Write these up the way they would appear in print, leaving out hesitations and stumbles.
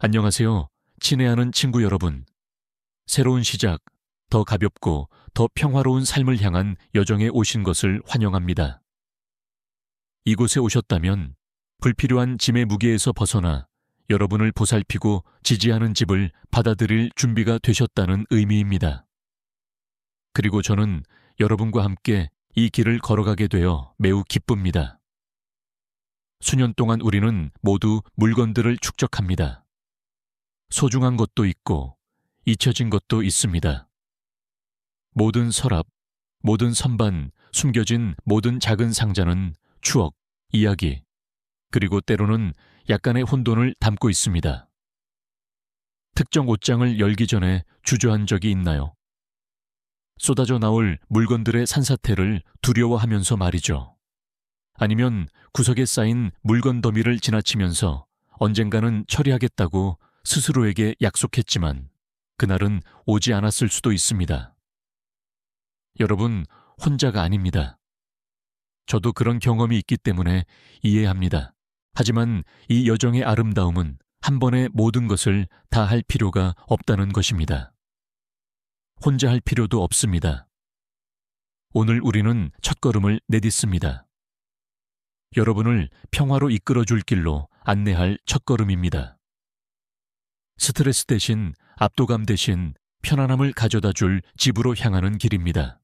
안녕하세요. 친애하는 친구 여러분. 새로운 시작, 더 가볍고 더 평화로운 삶을 향한 여정에 오신 것을 환영합니다. 이곳에 오셨다면 불필요한 짐의 무게에서 벗어나 여러분을 보살피고 지지하는 집을 받아들일 준비가 되셨다는 의미입니다. 그리고 저는 여러분과 함께 이 길을 걸어가게 되어 매우 기쁩니다. 수년 동안 우리는 모두 물건들을 축적합니다. 소중한 것도 있고 잊혀진 것도 있습니다. 모든 서랍, 모든 선반, 숨겨진 모든 작은 상자는 추억, 이야기, 그리고 때로는 약간의 혼돈을 담고 있습니다. 특정 옷장을 열기 전에 주저한 적이 있나요? 쏟아져 나올 물건들의 산사태를 두려워하면서 말이죠. 아니면 구석에 쌓인 물건 더미를 지나치면서 언젠가는 처리하겠다고 스스로에게 약속했지만 그날은 오지 않았을 수도 있습니다. 여러분, 혼자가 아닙니다. 저도 그런 경험이 있기 때문에 이해합니다. 하지만 이 여정의 아름다움은 한 번에 모든 것을 다 할 필요가 없다는 것입니다. 혼자 할 필요도 없습니다. 오늘 우리는 첫걸음을 내딛습니다. 여러분을 평화로 이끌어줄 길로 안내할 첫걸음입니다. 스트레스 대신 압도감 대신 편안함을 가져다 줄 집으로 향하는 길입니다.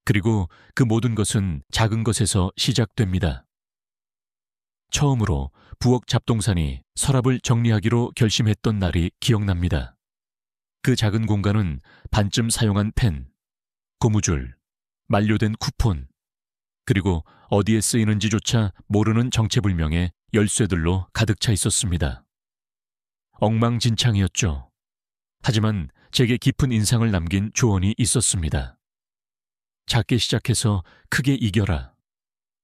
그리고 그 모든 것은 작은 것에서 시작됩니다. 처음으로 부엌 잡동사니 서랍을 정리하기로 결심했던 날이 기억납니다. 그 작은 공간은 반쯤 사용한 펜, 고무줄, 만료된 쿠폰, 그리고 어디에 쓰이는지조차 모르는 정체불명의 열쇠들로 가득 차 있었습니다. 엉망진창이었죠. 하지만 제게 깊은 인상을 남긴 조언이 있었습니다. 작게 시작해서 크게 이겨라.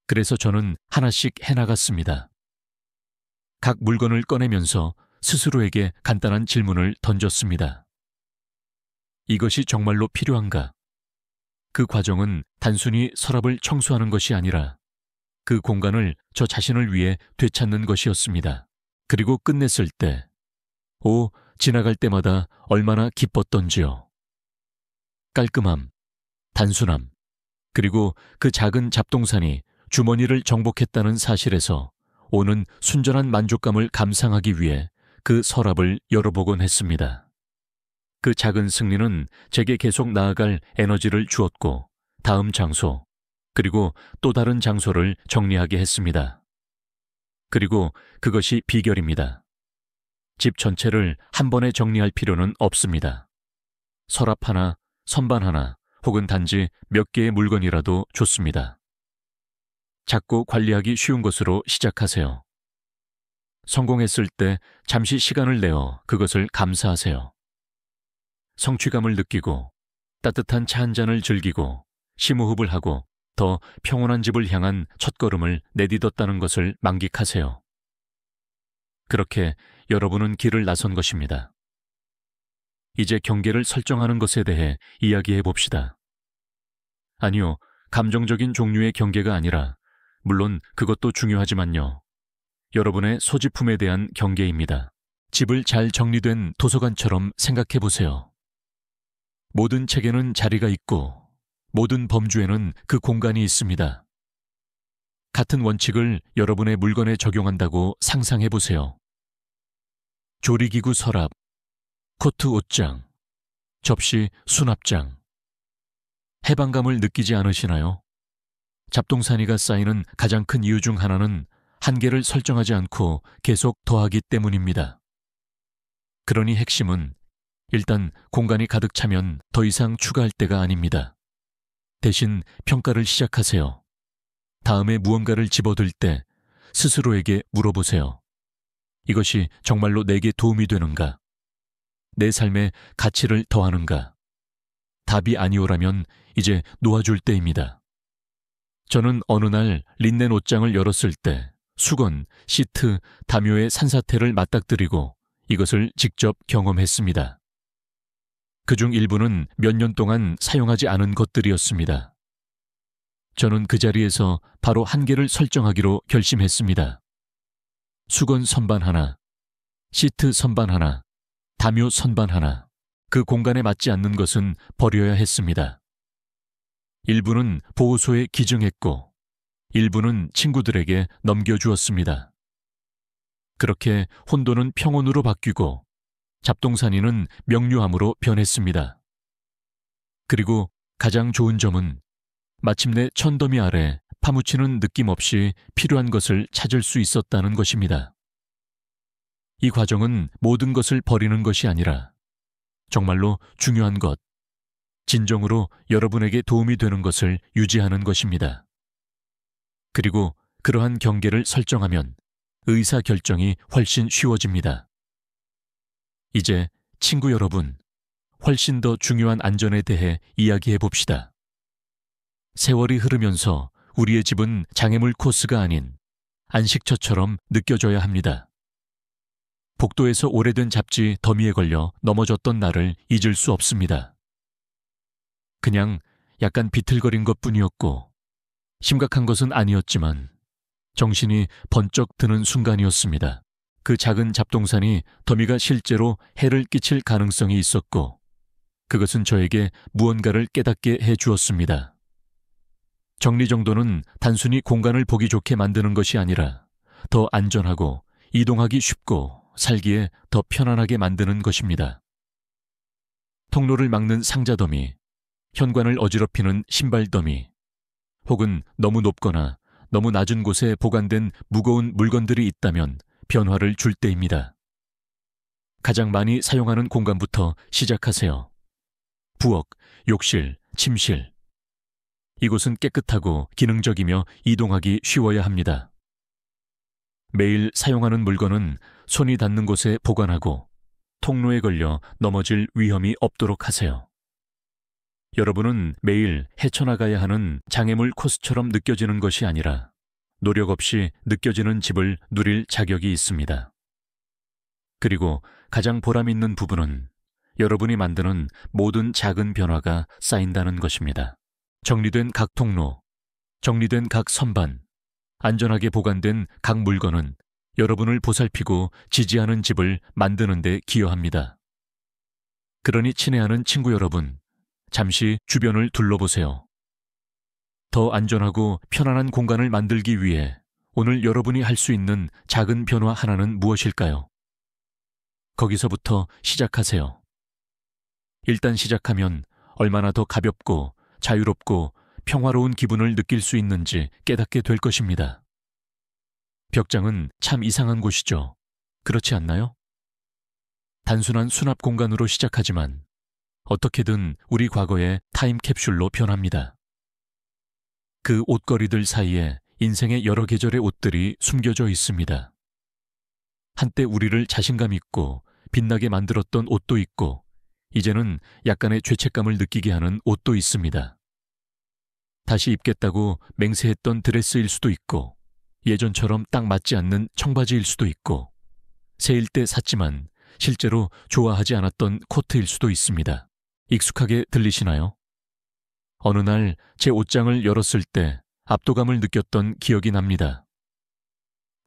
그래서 저는 하나씩 해나갔습니다. 각 물건을 꺼내면서 스스로에게 간단한 질문을 던졌습니다. 이것이 정말로 필요한가? 그 과정은 단순히 서랍을 청소하는 것이 아니라 그 공간을 저 자신을 위해 되찾는 것이었습니다. 그리고 끝냈을 때, 지나갈 때마다 얼마나 기뻤던지요. 깔끔함, 단순함, 그리고 그 작은 잡동사니 주머니를 정복했다는 사실에서 오는 순전한 만족감을 감상하기 위해 그 서랍을 열어보곤 했습니다. 그 작은 승리는 제게 계속 나아갈 에너지를 주었고 다음 장소, 그리고 또 다른 장소를 정리하게 했습니다. 그리고 그것이 비결입니다. 집 전체를 한 번에 정리할 필요는 없습니다. 서랍 하나, 선반 하나, 혹은 단지 몇 개의 물건이라도 좋습니다. 작고 관리하기 쉬운 것으로 시작하세요. 성공했을 때 잠시 시간을 내어 그것을 감사하세요. 성취감을 느끼고 따뜻한 차 한 잔을 즐기고 심호흡을 하고 더 평온한 집을 향한 첫걸음을 내딛었다는 것을 만끽하세요. 그렇게 여러분은 길을 나선 것입니다. 이제 경계를 설정하는 것에 대해 이야기해 봅시다. 아니요, 감정적인 종류의 경계가 아니라, 물론 그것도 중요하지만요. 여러분의 소지품에 대한 경계입니다. 집을 잘 정리된 도서관처럼 생각해 보세요. 모든 책에는 자리가 있고, 모든 범주에는 그 공간이 있습니다. 같은 원칙을 여러분의 물건에 적용한다고 상상해 보세요. 조리기구 서랍, 코트 옷장, 접시 수납장. 해방감을 느끼지 않으시나요? 잡동사니가 쌓이는 가장 큰 이유 중 하나는 한계를 설정하지 않고 계속 더하기 때문입니다. 그러니 핵심은 일단 공간이 가득 차면 더 이상 추가할 때가 아닙니다. 대신 평가를 시작하세요. 다음에 무언가를 집어들 때 스스로에게 물어보세요. 이것이 정말로 내게 도움이 되는가? 내 삶에 가치를 더하는가? 답이 아니오라면 이제 놓아줄 때입니다. 저는 어느 날 린넨 옷장을 열었을 때 수건, 시트, 담요의 산사태를 맞닥뜨리고 이것을 직접 경험했습니다. 그중 일부는 몇 년 동안 사용하지 않은 것들이었습니다. 저는 그 자리에서 바로 한계를 설정하기로 결심했습니다. 수건 선반 하나, 시트 선반 하나, 담요 선반 하나, 그 공간에 맞지 않는 것은 버려야 했습니다. 일부는 보호소에 기증했고 일부는 친구들에게 넘겨주었습니다. 그렇게 혼돈은 평온으로 바뀌고 잡동사니는 명료함으로 변했습니다. 그리고 가장 좋은 점은 마침내 천더미 아래 파묻히는 느낌 없이 필요한 것을 찾을 수 있었다는 것입니다. 이 과정은 모든 것을 버리는 것이 아니라 정말로 중요한 것, 진정으로 여러분에게 도움이 되는 것을 유지하는 것입니다. 그리고 그러한 경계를 설정하면 의사결정이 훨씬 쉬워집니다. 이제 친구 여러분, 훨씬 더 중요한 안전에 대해 이야기해 봅시다. 세월이 흐르면서 우리의 집은 장애물 코스가 아닌 안식처처럼 느껴져야 합니다. 복도에서 오래된 잡지 더미에 걸려 넘어졌던 날을 잊을 수 없습니다. 그냥 약간 비틀거린 것뿐이었고 심각한 것은 아니었지만 정신이 번쩍 드는 순간이었습니다. 그 작은 잡동산이 더미가 실제로 해를 끼칠 가능성이 있었고 그것은 저에게 무언가를 깨닫게 해주었습니다. 정리정돈은 단순히 공간을 보기 좋게 만드는 것이 아니라 더 안전하고 이동하기 쉽고 살기에 더 편안하게 만드는 것입니다. 통로를 막는 상자 더미, 현관을 어지럽히는 신발 더미, 혹은 너무 높거나 너무 낮은 곳에 보관된 무거운 물건들이 있다면 변화를 줄 때입니다. 가장 많이 사용하는 공간부터 시작하세요. 부엌, 욕실, 침실. 이곳은 깨끗하고 기능적이며 이동하기 쉬워야 합니다. 매일 사용하는 물건은 손이 닿는 곳에 보관하고 통로에 걸려 넘어질 위험이 없도록 하세요. 여러분은 매일 헤쳐나가야 하는 장애물 코스처럼 느껴지는 것이 아니라 노력 없이 느껴지는 집을 누릴 자격이 있습니다. 그리고 가장 보람 있는 부분은 여러분이 만드는 모든 작은 변화가 쌓인다는 것입니다. 정리된 각 통로, 정리된 각 선반, 안전하게 보관된 각 물건은 여러분을 보살피고 지지하는 집을 만드는 데 기여합니다. 그러니 친애하는 친구 여러분, 잠시 주변을 둘러보세요. 더 안전하고 편안한 공간을 만들기 위해 오늘 여러분이 할 수 있는 작은 변화 하나는 무엇일까요? 거기서부터 시작하세요. 일단 시작하면 얼마나 더 가볍고 자유롭고 평화로운 기분을 느낄 수 있는지 깨닫게 될 것입니다. 벽장은 참 이상한 곳이죠. 그렇지 않나요? 단순한 수납 공간으로 시작하지만 어떻게든 우리 과거의 타임캡슐로 변합니다. 그 옷걸이들 사이에 인생의 여러 계절의 옷들이 숨겨져 있습니다. 한때 우리를 자신감 있고 빛나게 만들었던 옷도 있고 이제는 약간의 죄책감을 느끼게 하는 옷도 있습니다. 다시 입겠다고 맹세했던 드레스일 수도 있고 예전처럼 딱 맞지 않는 청바지일 수도 있고 새일 때 샀지만 실제로 좋아하지 않았던 코트일 수도 있습니다. 익숙하게 들리시나요? 어느 날 제 옷장을 열었을 때 압도감을 느꼈던 기억이 납니다.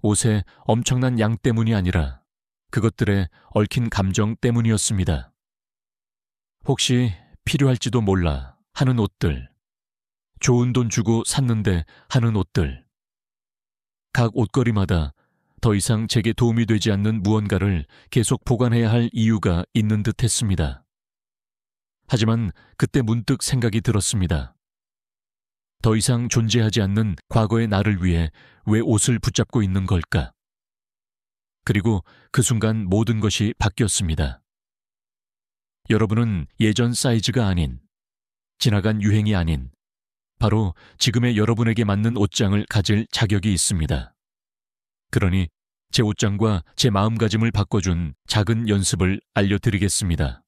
옷의 엄청난 양 때문이 아니라 그것들에 얽힌 감정 때문이었습니다. 혹시 필요할지도 몰라 하는 옷들, 좋은 돈 주고 샀는데 하는 옷들, 각 옷걸이마다 더 이상 제게 도움이 되지 않는 무언가를 계속 보관해야 할 이유가 있는 듯 했습니다. 하지만 그때 문득 생각이 들었습니다. 더 이상 존재하지 않는 과거의 나를 위해 왜 옷을 붙잡고 있는 걸까? 그리고 그 순간 모든 것이 바뀌었습니다. 여러분은 예전 사이즈가 아닌, 지나간 유행이 아닌, 바로 지금의 여러분에게 맞는 옷장을 가질 자격이 있습니다. 그러니 제 옷장과 제 마음가짐을 바꿔준 작은 연습을 알려드리겠습니다.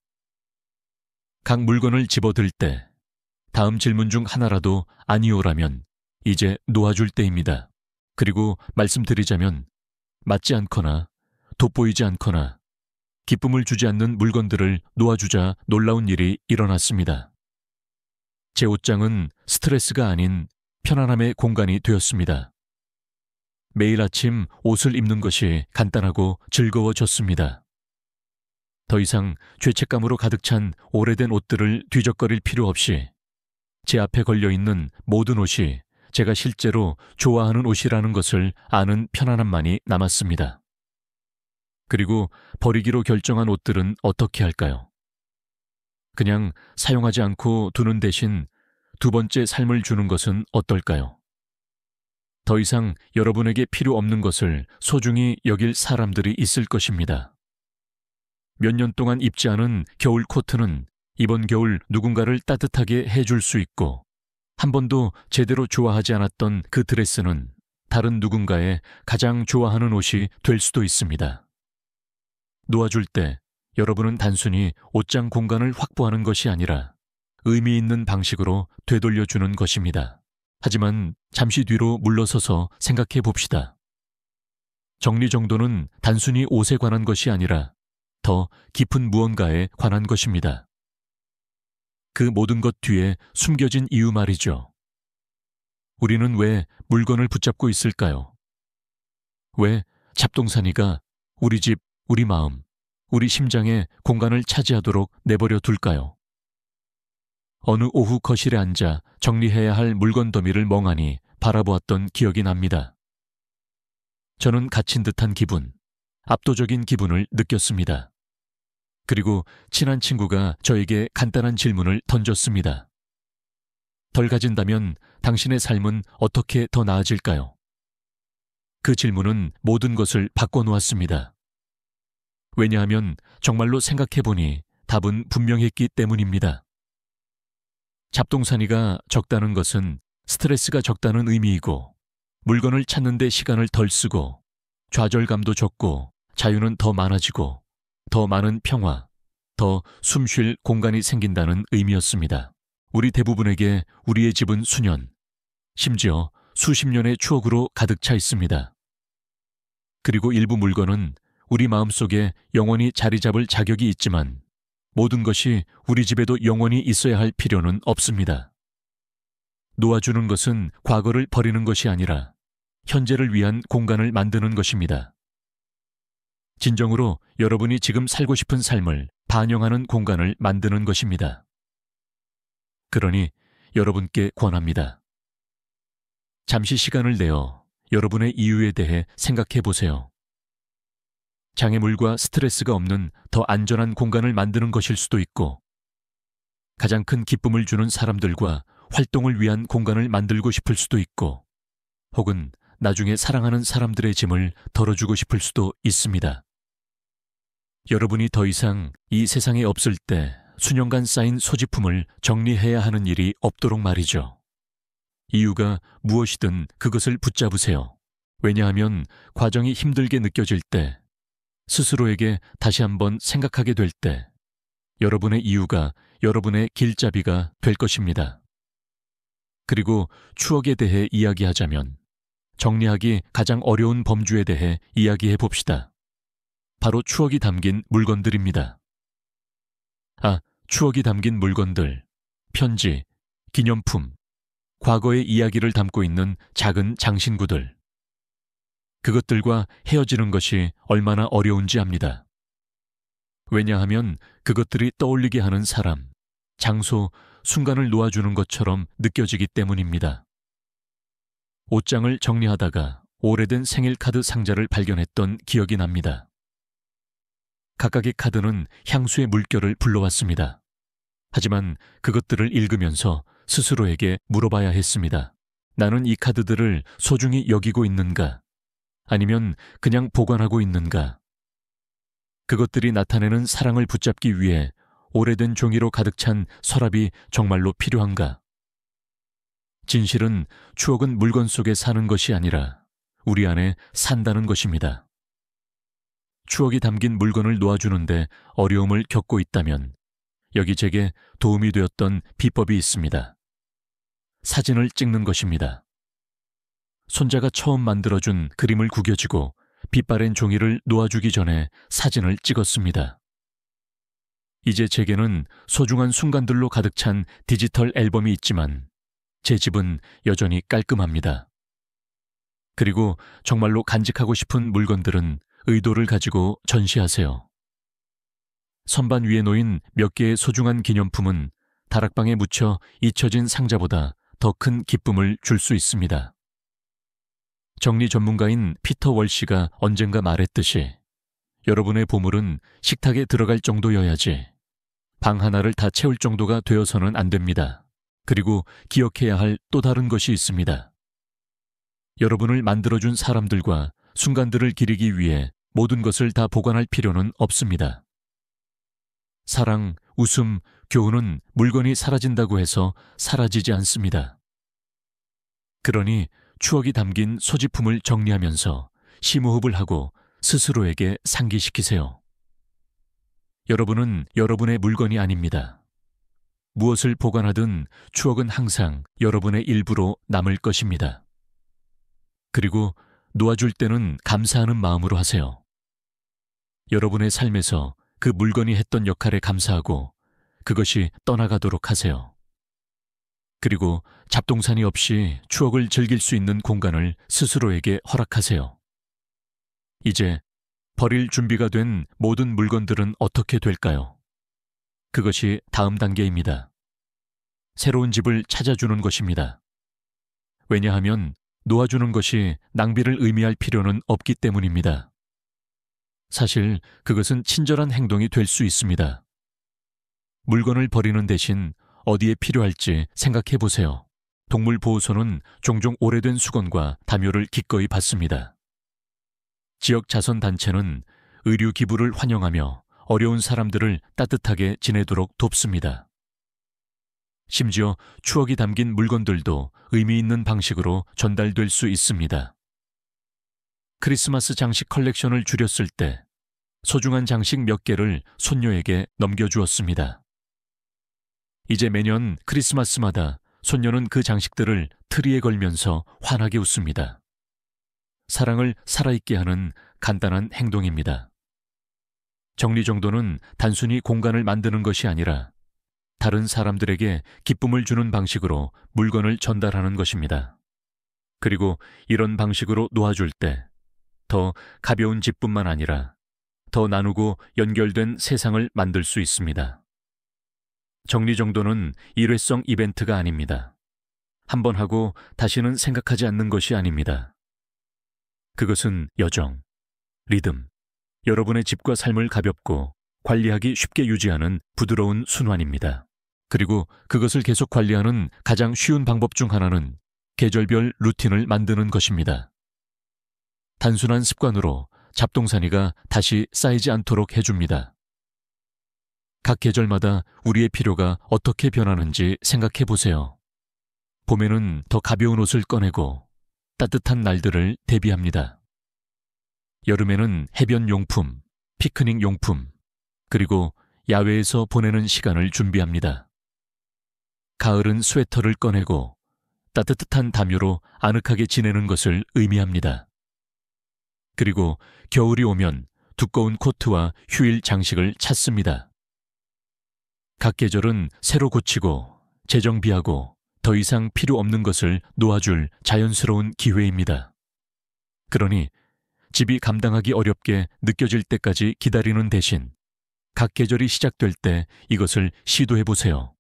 각 물건을 집어들 때 다음 질문 중 하나라도 아니오라면 이제 놓아줄 때입니다. 그리고 말씀드리자면 맞지 않거나 돋보이지 않거나 기쁨을 주지 않는 물건들을 놓아주자 놀라운 일이 일어났습니다. 제 옷장은 스트레스가 아닌 편안함의 공간이 되었습니다. 매일 아침 옷을 입는 것이 간단하고 즐거워졌습니다. 더 이상 죄책감으로 가득 찬 오래된 옷들을 뒤적거릴 필요 없이 제 앞에 걸려있는 모든 옷이 제가 실제로 좋아하는 옷이라는 것을 아는 편안함만이 남았습니다. 그리고 버리기로 결정한 옷들은 어떻게 할까요? 그냥 사용하지 않고 두는 대신 두 번째 삶을 주는 것은 어떨까요? 더 이상 여러분에게 필요 없는 것을 소중히 여길 사람들이 있을 것입니다. 몇 년 동안 입지 않은 겨울 코트는 이번 겨울 누군가를 따뜻하게 해줄 수 있고, 한 번도 제대로 좋아하지 않았던 그 드레스는 다른 누군가의 가장 좋아하는 옷이 될 수도 있습니다. 놓아줄 때 여러분은 단순히 옷장 공간을 확보하는 것이 아니라 의미 있는 방식으로 되돌려주는 것입니다. 하지만 잠시 뒤로 물러서서 생각해 봅시다. 정리정돈은 단순히 옷에 관한 것이 아니라 더 깊은 무언가에 관한 것입니다. 그 모든 것 뒤에 숨겨진 이유 말이죠. 우리는 왜 물건을 붙잡고 있을까요? 왜 잡동사니가 우리 집, 우리 마음, 우리 심장에 공간을 차지하도록 내버려 둘까요? 어느 오후 거실에 앉아 정리해야 할 물건 더미를 멍하니 바라보았던 기억이 납니다. 저는 갇힌 듯한 기분, 압도적인 기분을 느꼈습니다. 그리고 친한 친구가 저에게 간단한 질문을 던졌습니다. 덜 가진다면 당신의 삶은 어떻게 더 나아질까요? 그 질문은 모든 것을 바꿔놓았습니다. 왜냐하면 정말로 생각해보니 답은 분명했기 때문입니다. 잡동사니가 적다는 것은 스트레스가 적다는 의미이고, 물건을 찾는 데 시간을 덜 쓰고, 좌절감도 적고, 자유는 더 많아지고, 더 많은 평화, 더 숨 쉴 공간이 생긴다는 의미였습니다. 우리 대부분에게 우리의 집은 수년, 심지어 수십 년의 추억으로 가득 차 있습니다. 그리고 일부 물건은 우리 마음속에 영원히 자리 잡을 자격이 있지만 모든 것이 우리 집에도 영원히 있어야 할 필요는 없습니다. 놓아주는 것은 과거를 버리는 것이 아니라 현재를 위한 공간을 만드는 것입니다. 진정으로 여러분이 지금 살고 싶은 삶을 반영하는 공간을 만드는 것입니다. 그러니 여러분께 권합니다. 잠시 시간을 내어 여러분의 이유에 대해 생각해 보세요. 장애물과 스트레스가 없는 더 안전한 공간을 만드는 것일 수도 있고, 가장 큰 기쁨을 주는 사람들과 활동을 위한 공간을 만들고 싶을 수도 있고, 혹은 나중에 사랑하는 사람들의 짐을 덜어주고 싶을 수도 있습니다. 여러분이 더 이상 이 세상에 없을 때 수년간 쌓인 소지품을 정리해야 하는 일이 없도록 말이죠. 이유가 무엇이든 그것을 붙잡으세요. 왜냐하면 과정이 힘들게 느껴질 때, 스스로에게 다시 한번 생각하게 될 때, 여러분의 이유가 여러분의 길잡이가 될 것입니다. 그리고 추억에 대해 이야기하자면, 정리하기 가장 어려운 범주에 대해 이야기해 봅시다. 바로 추억이 담긴 물건들입니다. 추억이 담긴 물건들, 편지, 기념품, 과거의 이야기를 담고 있는 작은 장신구들. 그것들과 헤어지는 것이 얼마나 어려운지 압니다. 왜냐하면 그것들이 떠올리게 하는 사람, 장소, 순간을 놓아주는 것처럼 느껴지기 때문입니다. 옷장을 정리하다가 오래된 생일 카드 상자를 발견했던 기억이 납니다. 각각의 카드는 향수의 물결을 불러왔습니다. 하지만 그것들을 읽으면서 스스로에게 물어봐야 했습니다. 나는 이 카드들을 소중히 여기고 있는가? 아니면 그냥 보관하고 있는가? 그것들이 나타내는 사랑을 붙잡기 위해 오래된 종이로 가득 찬 서랍이 정말로 필요한가? 진실은 추억은 물건 속에 사는 것이 아니라 우리 안에 산다는 것입니다. 추억이 담긴 물건을 놓아주는데 어려움을 겪고 있다면 여기 제게 도움이 되었던 비법이 있습니다. 사진을 찍는 것입니다. 손자가 처음 만들어준 그림을 구겨지고 빛바랜 종이를 놓아주기 전에 사진을 찍었습니다. 이제 제게는 소중한 순간들로 가득 찬 디지털 앨범이 있지만 제 집은 여전히 깔끔합니다. 그리고 정말로 간직하고 싶은 물건들은 의도를 가지고 전시하세요. 선반 위에 놓인 몇 개의 소중한 기념품은 다락방에 묻혀 잊혀진 상자보다 더 큰 기쁨을 줄 수 있습니다. 정리 전문가인 피터 월시가 언젠가 말했듯이 여러분의 보물은 식탁에 들어갈 정도여야지 방 하나를 다 채울 정도가 되어서는 안 됩니다. 그리고 기억해야 할 또 다른 것이 있습니다. 여러분을 만들어준 사람들과 순간들을 기리기 위해 모든 것을 다 보관할 필요는 없습니다. 사랑, 웃음, 교훈은 물건이 사라진다고 해서 사라지지 않습니다. 그러니 추억이 담긴 소지품을 정리하면서 심호흡을 하고 스스로에게 상기시키세요. 여러분은 여러분의 물건이 아닙니다. 무엇을 보관하든 추억은 항상 여러분의 일부로 남을 것입니다. 그리고 놓아줄 때는 감사하는 마음으로 하세요. 여러분의 삶에서 그 물건이 했던 역할에 감사하고 그것이 떠나가도록 하세요. 그리고 잡동사니 없이 추억을 즐길 수 있는 공간을 스스로에게 허락하세요. 이제 버릴 준비가 된 모든 물건들은 어떻게 될까요? 그것이 다음 단계입니다. 새로운 집을 찾아주는 것입니다. 왜냐하면 놓아주는 것이 낭비를 의미할 필요는 없기 때문입니다. 사실 그것은 친절한 행동이 될 수 있습니다. 물건을 버리는 대신 어디에 필요할지 생각해 보세요. 동물보호소는 종종 오래된 수건과 담요를 기꺼이 받습니다. 지역 자선단체는 의류 기부를 환영하며 어려운 사람들을 따뜻하게 지내도록 돕습니다. 심지어 추억이 담긴 물건들도 의미 있는 방식으로 전달될 수 있습니다. 크리스마스 장식 컬렉션을 줄였을 때 소중한 장식 몇 개를 손녀에게 넘겨주었습니다. 이제 매년 크리스마스마다 손녀는 그 장식들을 트리에 걸면서 환하게 웃습니다. 사랑을 살아있게 하는 간단한 행동입니다. 정리정돈은 단순히 공간을 만드는 것이 아니라 다른 사람들에게 기쁨을 주는 방식으로 물건을 전달하는 것입니다. 그리고 이런 방식으로 놓아줄 때 더 가벼운 집뿐만 아니라 더 나누고 연결된 세상을 만들 수 있습니다. 정리정돈은 일회성 이벤트가 아닙니다. 한 번 하고 다시는 생각하지 않는 것이 아닙니다. 그것은 여정, 리듬, 여러분의 집과 삶을 가볍고 관리하기 쉽게 유지하는 부드러운 순환입니다. 그리고 그것을 계속 관리하는 가장 쉬운 방법 중 하나는 계절별 루틴을 만드는 것입니다. 단순한 습관으로 잡동사니가 다시 쌓이지 않도록 해줍니다. 각 계절마다 우리의 필요가 어떻게 변하는지 생각해 보세요. 봄에는 더 가벼운 옷을 꺼내고 따뜻한 날들을 대비합니다. 여름에는 해변 용품, 피크닉 용품, 그리고 야외에서 보내는 시간을 준비합니다. 가을은 스웨터를 꺼내고 따뜻한 담요로 아늑하게 지내는 것을 의미합니다. 그리고 겨울이 오면 두꺼운 코트와 휴일 장식을 찾습니다. 각 계절은 새로 고치고 재정비하고 더 이상 필요 없는 것을 놓아줄 자연스러운 기회입니다. 그러니 집이 감당하기 어렵게 느껴질 때까지 기다리는 대신 각 계절이 시작될 때 이것을 시도해 보세요.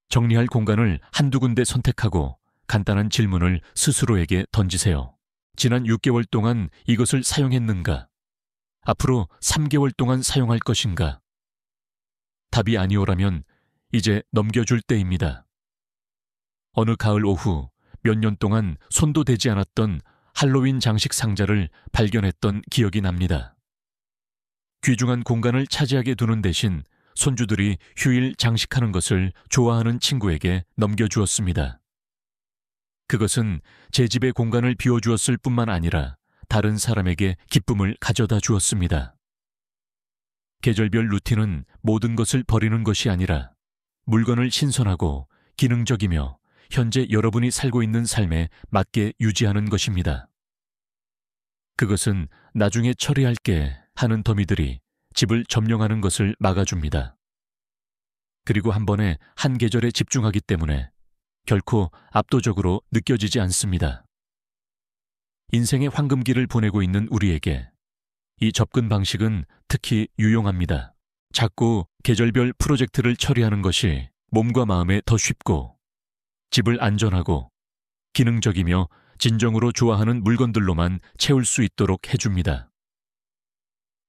정리할 공간을 한두 군데 선택하고 간단한 질문을 스스로에게 던지세요. 지난 6개월 동안 이것을 사용했는가? 앞으로 3개월 동안 사용할 것인가? 답이 아니오라면 이제 넘겨줄 때입니다. 어느 가을 오후 몇 년 동안 손도 대지 않았던 할로윈 장식 상자를 발견했던 기억이 납니다. 귀중한 공간을 차지하게 두는 대신 손주들이 휴일 장식하는 것을 좋아하는 친구에게 넘겨주었습니다. 그것은 제 집의 공간을 비워주었을 뿐만 아니라 다른 사람에게 기쁨을 가져다 주었습니다. 계절별 루틴은 모든 것을 버리는 것이 아니라 물건을 신선하고 기능적이며 현재 여러분이 살고 있는 삶에 맞게 유지하는 것입니다. 그것은 나중에 처리할게 하는 더미들이 집을 점령하는 것을 막아줍니다. 그리고 한 번에 한 계절에 집중하기 때문에 결코 압도적으로 느껴지지 않습니다. 인생의 황금기를 보내고 있는 우리에게 이 접근 방식은 특히 유용합니다. 작고 계절별 프로젝트를 처리하는 것이 몸과 마음에 더 쉽고 집을 안전하고 기능적이며 진정으로 좋아하는 물건들로만 채울 수 있도록 해줍니다.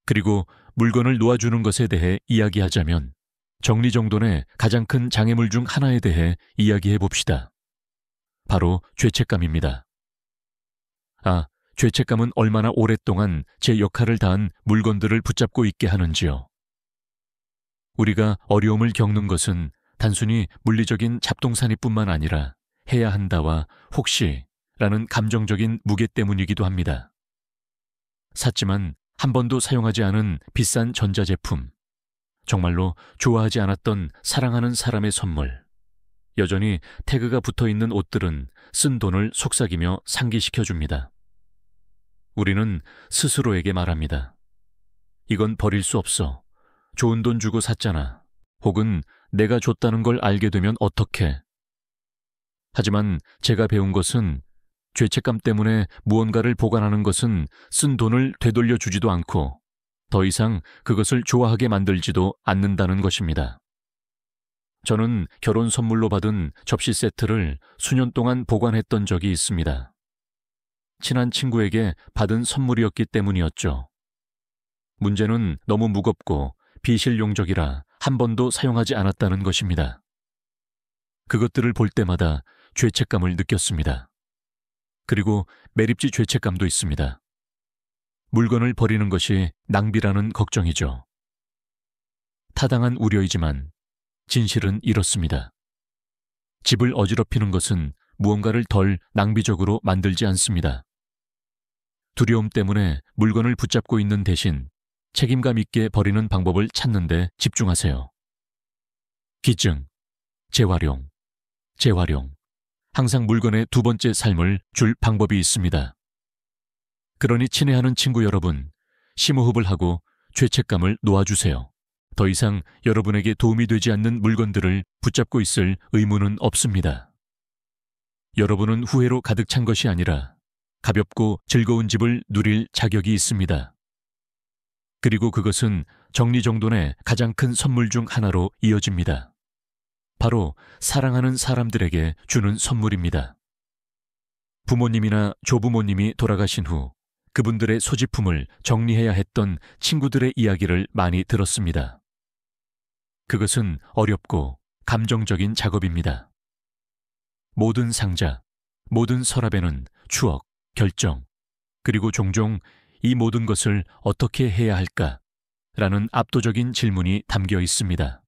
그리고 물건을 놓아주는 것에 대해 이야기하자면 정리정돈의 가장 큰 장애물 중 하나에 대해 이야기해 봅시다. 바로 죄책감입니다. 죄책감은 얼마나 오랫동안 제 역할을 다한 물건들을 붙잡고 있게 하는지요. 우리가 어려움을 겪는 것은 단순히 물리적인 잡동사니뿐만 아니라 해야 한다와 혹시라는 감정적인 무게 때문이기도 합니다. 샀지만 한 번도 사용하지 않은 비싼 전자제품, 정말로 좋아하지 않았던 사랑하는 사람의 선물, 여전히 태그가 붙어있는 옷들은 쓴 돈을 속삭이며 상기시켜줍니다. 우리는 스스로에게 말합니다. 이건 버릴 수 없어. 좋은 돈 주고 샀잖아. 혹은 내가 줬다는 걸 알게 되면 어떡해. 하지만 제가 배운 것은 죄책감 때문에 무언가를 보관하는 것은 쓴 돈을 되돌려 주지도 않고 더 이상 그것을 좋아하게 만들지도 않는다는 것입니다. 저는 결혼 선물로 받은 접시 세트를 수년 동안 보관했던 적이 있습니다. 친한 친구에게 받은 선물이었기 때문이었죠. 문제는 너무 무겁고 비실용적이라 한 번도 사용하지 않았다는 것입니다. 그것들을 볼 때마다 죄책감을 느꼈습니다. 그리고 매립지 죄책감도 있습니다. 물건을 버리는 것이 낭비라는 걱정이죠. 타당한 우려이지만 진실은 이렇습니다. 집을 어지럽히는 것은 무언가를 덜 낭비적으로 만들지 않습니다. 두려움 때문에 물건을 붙잡고 있는 대신 책임감 있게 버리는 방법을 찾는 데 집중하세요. 기증, 재활용, 재활용. 항상 물건의 두 번째 삶을 줄 방법이 있습니다. 그러니 친애하는 친구 여러분, 심호흡을 하고 죄책감을 놓아주세요. 더 이상 여러분에게 도움이 되지 않는 물건들을 붙잡고 있을 의무는 없습니다. 여러분은 후회로 가득 찬 것이 아니라 가볍고 즐거운 집을 누릴 자격이 있습니다. 그리고 그것은 정리정돈의 가장 큰 선물 중 하나로 이어집니다. 바로 사랑하는 사람들에게 주는 선물입니다. 부모님이나 조부모님이 돌아가신 후 그분들의 소지품을 정리해야 했던 친구들의 이야기를 많이 들었습니다. 그것은 어렵고 감정적인 작업입니다. 모든 상자, 모든 서랍에는 추억, 결정, 그리고 종종 이 모든 것을 어떻게 해야 할까라는 압도적인 질문이 담겨 있습니다.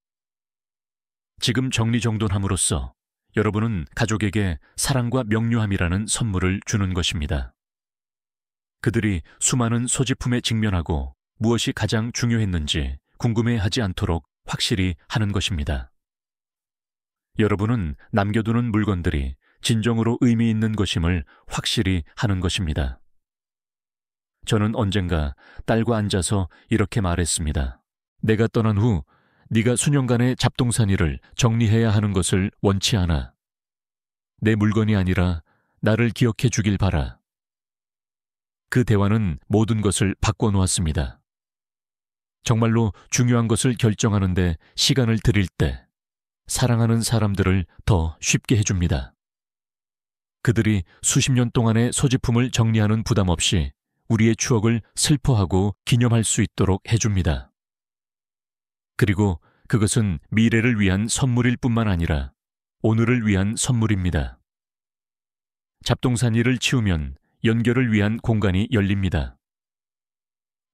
지금 정리정돈함으로써 여러분은 가족에게 사랑과 명료함이라는 선물을 주는 것입니다. 그들이 수많은 소지품에 직면하고 무엇이 가장 중요했는지 궁금해하지 않도록 확실히 하는 것입니다. 여러분은 남겨두는 물건들이 진정으로 의미 있는 것임을 확실히 하는 것입니다. 저는 언젠가 딸과 앉아서 이렇게 말했습니다. 내가 떠난 후 네가 수년간의 잡동사니를 정리해야 하는 것을 원치 않아. 내 물건이 아니라 나를 기억해 주길 바라. 그 대화는 모든 것을 바꿔놓았습니다. 정말로 중요한 것을 결정하는데 시간을 들일 때 사랑하는 사람들을 더 쉽게 해줍니다. 그들이 수십 년 동안의 소지품을 정리하는 부담 없이 우리의 추억을 슬퍼하고 기념할 수 있도록 해줍니다. 그리고 그것은 미래를 위한 선물일 뿐만 아니라 오늘을 위한 선물입니다. 잡동사니를 치우면 연결을 위한 공간이 열립니다.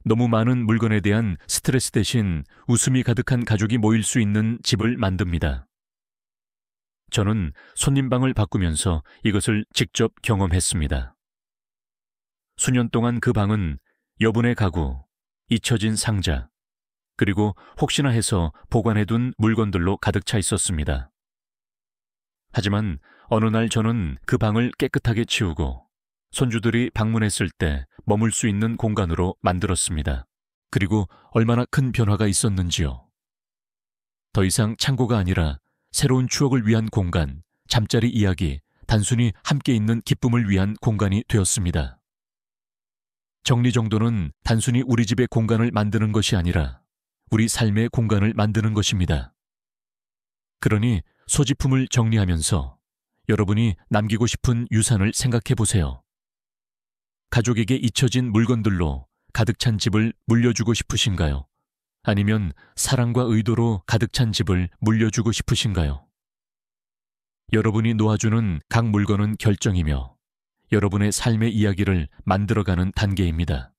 너무 많은 물건에 대한 스트레스 대신 웃음이 가득한 가족이 모일 수 있는 집을 만듭니다. 저는 손님방을 바꾸면서 이것을 직접 경험했습니다. 수년 동안 그 방은 여분의 가구, 잊혀진 상자, 그리고 혹시나 해서 보관해둔 물건들로 가득 차 있었습니다. 하지만 어느 날 저는 그 방을 깨끗하게 치우고 손주들이 방문했을 때 머물 수 있는 공간으로 만들었습니다. 그리고 얼마나 큰 변화가 있었는지요. 더 이상 창고가 아니라 새로운 추억을 위한 공간, 잠자리 이야기, 단순히 함께 있는 기쁨을 위한 공간이 되었습니다. 정리정돈은 단순히 우리 집의 공간을 만드는 것이 아니라 우리 삶의 공간을 만드는 것입니다. 그러니 소지품을 정리하면서 여러분이 남기고 싶은 유산을 생각해 보세요. 가족에게 잊혀진 물건들로 가득 찬 집을 물려주고 싶으신가요? 아니면 사랑과 의도로 가득 찬 집을 물려주고 싶으신가요? 여러분이 놓아주는 각 물건은 결정이며 여러분의 삶의 이야기를 만들어가는 단계입니다.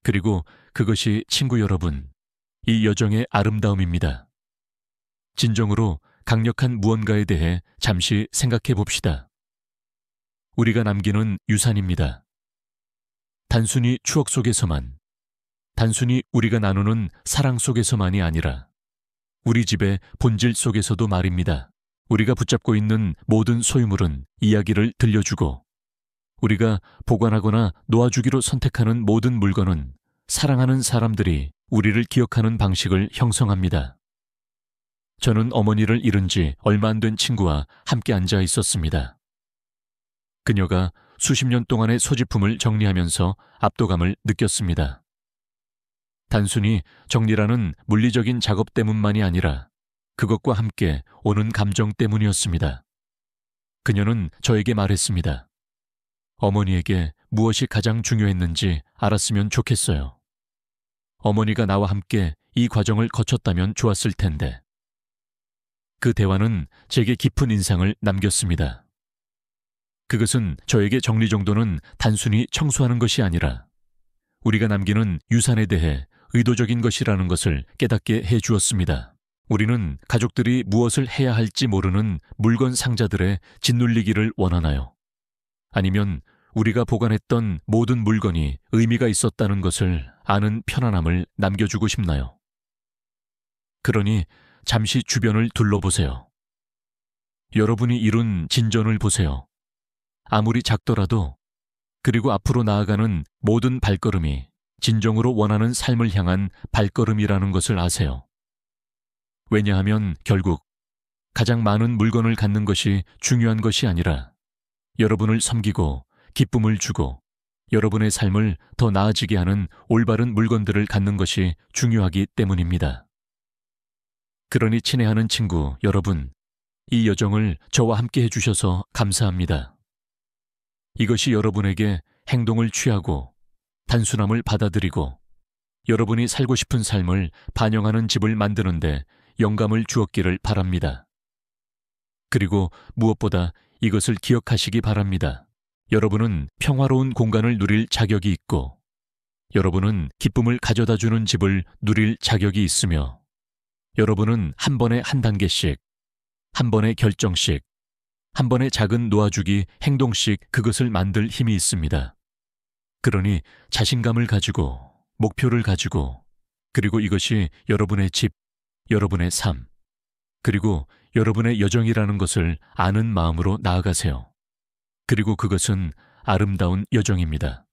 그리고 그것이 친구 여러분, 이 여정의 아름다움입니다. 진정으로 강력한 무언가에 대해 잠시 생각해 봅시다. 우리가 남기는 유산입니다. 단순히 추억 속에서만, 단순히 우리가 나누는 사랑 속에서만이 아니라 우리 집의 본질 속에서도 말입니다. 우리가 붙잡고 있는 모든 소유물은 이야기를 들려주고 우리가 보관하거나 놓아주기로 선택하는 모든 물건은 사랑하는 사람들이 우리를 기억하는 방식을 형성합니다. 저는 어머니를 잃은 지 얼마 안 된 친구와 함께 앉아 있었습니다. 그녀가 수십 년 동안의 소지품을 정리하면서 압도감을 느꼈습니다. 단순히 정리라는 물리적인 작업 때문만이 아니라 그것과 함께 오는 감정 때문이었습니다. 그녀는 저에게 말했습니다. 어머니에게 무엇이 가장 중요했는지 알았으면 좋겠어요. 어머니가 나와 함께 이 과정을 거쳤다면 좋았을 텐데. 그 대화는 제게 깊은 인상을 남겼습니다. 그것은 저에게 정리정돈은 단순히 청소하는 것이 아니라 우리가 남기는 유산에 대해 의도적인 것이라는 것을 깨닫게 해 주었습니다. 우리는 가족들이 무엇을 해야 할지 모르는 물건 상자들에 짓눌리기를 원하나요? 아니면 우리가 보관했던 모든 물건이 의미가 있었다는 것을 아는 편안함을 남겨주고 싶나요? 그러니 잠시 주변을 둘러보세요. 여러분이 이룬 진전을 보세요. 아무리 작더라도, 그리고 앞으로 나아가는 모든 발걸음이 진정으로 원하는 삶을 향한 발걸음이라는 것을 아세요. 왜냐하면 결국 가장 많은 물건을 갖는 것이 중요한 것이 아니라 여러분을 섬기고 기쁨을 주고 여러분의 삶을 더 나아지게 하는 올바른 물건들을 갖는 것이 중요하기 때문입니다. 그러니 친애하는 친구 여러분, 이 여정을 저와 함께 해주셔서 감사합니다. 이것이 여러분에게 행동을 취하고 단순함을 받아들이고 여러분이 살고 싶은 삶을 반영하는 집을 만드는데 영감을 주었기를 바랍니다. 그리고 무엇보다 이것을 기억하시기 바랍니다. 여러분은 평화로운 공간을 누릴 자격이 있고 여러분은 기쁨을 가져다주는 집을 누릴 자격이 있으며 여러분은 한 번에 한 단계씩, 한 번의 결정씩, 한 번의 작은 놓아주기 행동씩 그것을 만들 힘이 있습니다. 그러니 자신감을 가지고, 목표를 가지고, 그리고 이것이 여러분의 집, 여러분의 삶, 그리고 여러분의 여정이라는 것을 아는 마음으로 나아가세요. 그리고 그것은 아름다운 여정입니다.